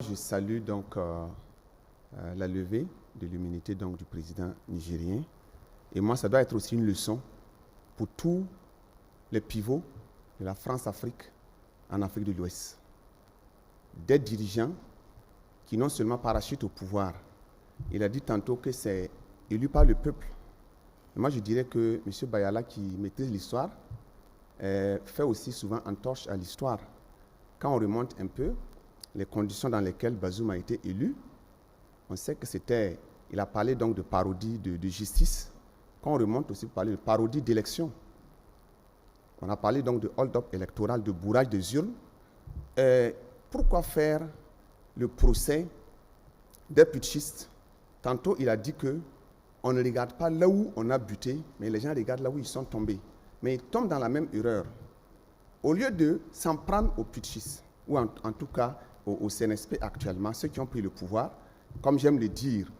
Je salue donc la levée de l'immunité du président nigérien. Et moi, ça doit être aussi une leçon pour tous les pivots de la France-Afrique en Afrique de l'Ouest. Des dirigeants qui non seulement parachutent au pouvoir, il a dit tantôt que c'est élu par le peuple. Et moi, je dirais que M. Bayala, qui maîtrise l'histoire, fait aussi souvent entorche à l'histoire. Quand on remonte un peu, les conditions dans lesquelles Bazoum a été élu, on sait que c'était, il a parlé donc de parodie de justice. Quand on remonte aussi, on parlait de parodie d'élection. On a parlé donc de hold-up électoral, de bourrage des urnes. Pourquoi faire le procès des putschistes? Tantôt, il a dit qu'on ne regarde pas là où on a buté, mais les gens regardent là où ils sont tombés. Mais ils tombent dans la même erreur. Au lieu de s'en prendre aux putschistes, ou en tout cas au CNSP actuellement, ceux qui ont pris le pouvoir, comme j'aime le dire,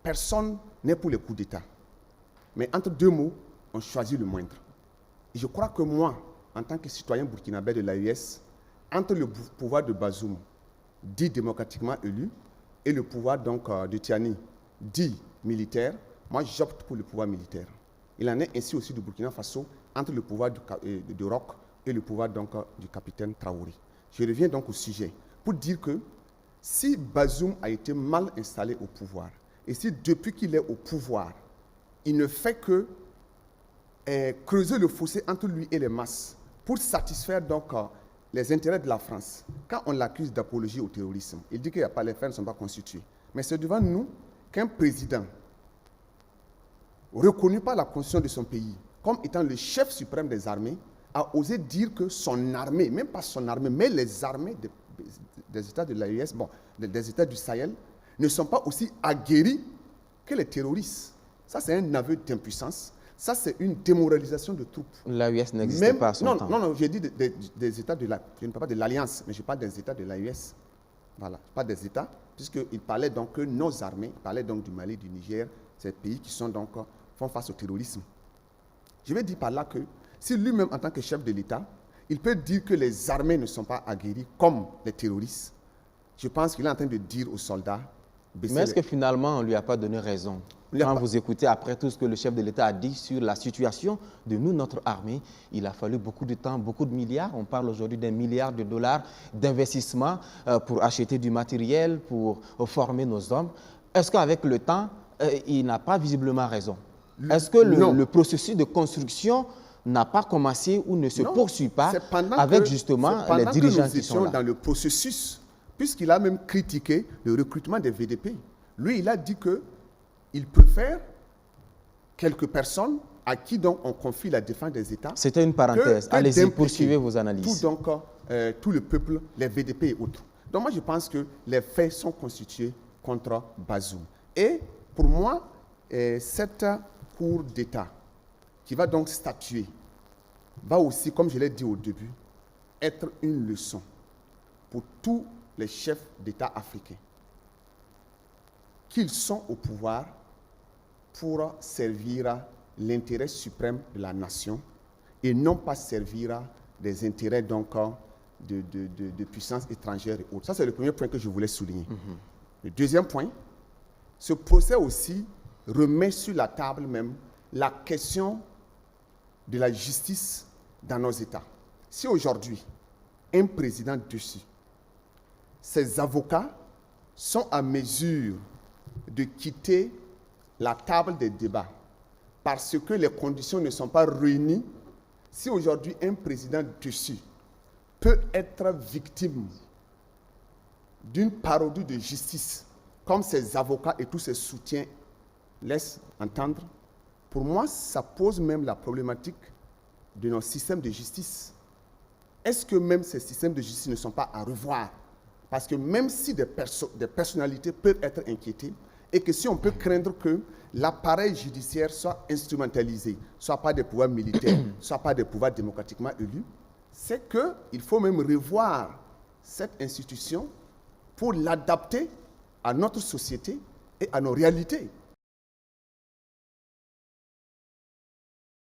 personne n'est pour le coup d'État. Mais entre deux mots, on choisit le moindre. Et je crois que moi, en tant que citoyen burkinabé de l'AES, entre le pouvoir de Bazoum, dit démocratiquement élu, et le pouvoir donc de Tiani, dit militaire, moi j'opte pour le pouvoir militaire. Il en est ainsi aussi du Burkina Faso, entre le pouvoir de Roch et le pouvoir donc du capitaine Traoré. Je reviens donc au sujet pour dire que si Bazoum a été mal installé au pouvoir, et si depuis qu'il est au pouvoir, il ne fait que creuser le fossé entre lui et les masses pour satisfaire donc les intérêts de la France, quand on l'accuse d'apologie au terrorisme, il dit que les faits ne sont pas constitués. Mais c'est devant nous qu'un président reconnu par la constitution de son pays comme étant le chef suprême des armées a osé dire que son armée, même pas son armée, mais les armées des États de l'AES, des États du Sahel, ne sont pas aussi aguerris que les terroristes. Ça, c'est un aveu d'impuissance. Ça, c'est une démoralisation de troupes. L'AES n'existait pas à son temps. Non, j'ai dit des États de la... Je ne parle pas de l'Alliance, mais je parle des États de l'AES. Voilà, pas des États, puisqu'il parlait donc que nos armées, il parlait donc du Mali, du Niger, ces pays qui sont donc, font face au terrorisme. Je vais dire par là que si lui-même, en tant que chef de l'État, il peut dire que les armées ne sont pas aguerries comme les terroristes, je pense qu'il est en train de dire aux soldats... Mais est-ce que finalement, on ne lui a pas donné raison? Quand vous écoutez après tout ce que le chef de l'État a dit sur la situation de nous, notre armée, il a fallu beaucoup de temps, beaucoup de milliards. On parle aujourd'hui d'un milliard de dollars d'investissement pour acheter du matériel, pour former nos hommes. Est-ce qu'avec le temps, il n'a pas visiblement raison? Est-ce que le processus de construction n'a pas commencé ou ne se poursuit pas avec justement les dirigeants qui sont là? Dans le processus, puisqu'il a même critiqué le recrutement des VDP. Lui, il a dit qu'il préfère quelques personnes à qui donc on confie la défense des États. C'était une parenthèse. Allez-y, poursuivez vos analyses. Tout le peuple, les VDP et autres. Donc moi, je pense que les faits sont constitués contre Bazoum. Et pour moi, cette Cour d'État qui va donc statuer va aussi, comme je l'ai dit au début, être une leçon pour tous les chefs d'État africains, qu'ils sont au pouvoir pour servir l'intérêt suprême de la nation et non pas servir des intérêts donc de puissances étrangères et autres. Ça, c'est le premier point que je voulais souligner. Le deuxième point, ce procès aussi remet sur la table même la question de la justice dans nos États. Si aujourd'hui, un président dessus, ses avocats sont à mesure de quitter la table des débats parce que les conditions ne sont pas réunies, si aujourd'hui un président dessus peut être victime d'une parodie de justice, comme ses avocats et tous ses soutiens laissent entendre, pour moi, ça pose même la problématique de nos systèmes de justice. Est-ce que même ces systèmes de justice ne sont pas à revoir? Parce que même si des personnalités peuvent être inquiétées, et que si on peut craindre que l'appareil judiciaire soit instrumentalisé, soit par des pouvoirs militaires, soit par des pouvoirs démocratiquement élus, c'est qu'il faut même revoir cette institution pour l'adapter à notre société et à nos réalités.